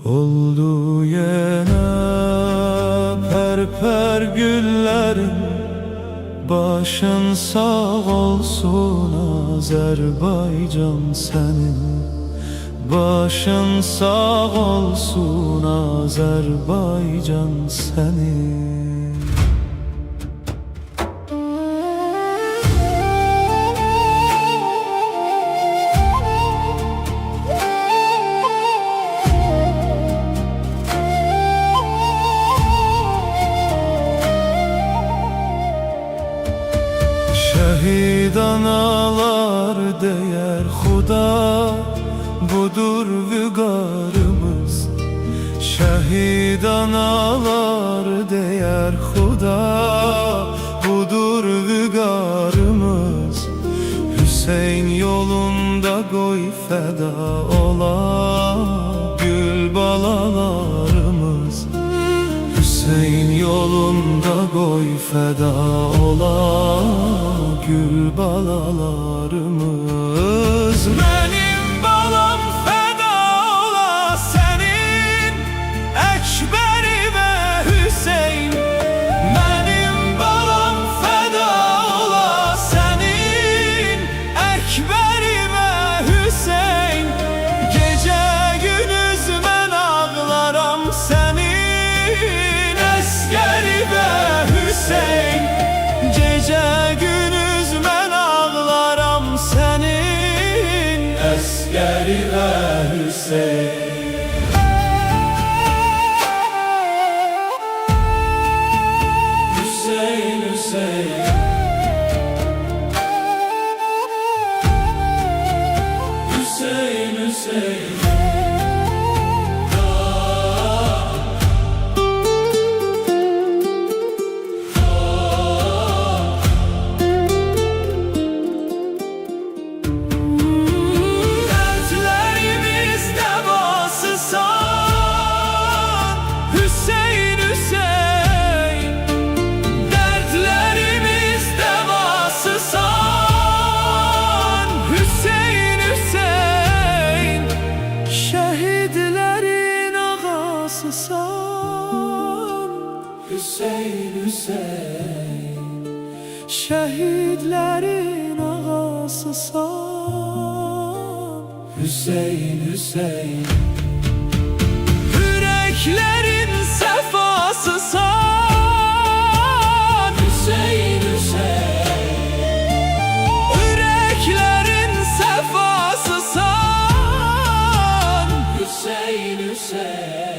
Oldu yine perper güllerin, başın sağ olsun Azerbaycan senin. Başın sağ olsun Azerbaycan senin. Şehit analar değer Xuda, budur vügarımız. Şehit analar değer Xuda, budur vügarımız. Hüseyin yolunda koy feda ola gül balalarımız. Hüseyin yolunda koy feda ola gül balalarımız. Benim balam feda ola senin, Ekberi ve Hüseyin. Benim balam feda ola senin, Ekberi ve Hüseyin. Gece gündüz ben ağlaram senin, Ekberi ve Hüseyin. Gece gündüz ben ağlaram senin, Ekberi ve Hüseyin. Hüseyin, Hüseyin. Hüseyin, Hüseyin. Hüseyin, Hüseyin. Dertlerimiz devasısan, Hüseyin, Hüseyin. Şehitlerin ağasısan, Hüseyin, Hüseyin. Şehitlerin ağasısan, Hüseyin, Hüseyin. Yüreklerin sefasısan, Hüseyin, Hüseyin. Yüreklerin sefasısan, Hüseyin, Hüseyin.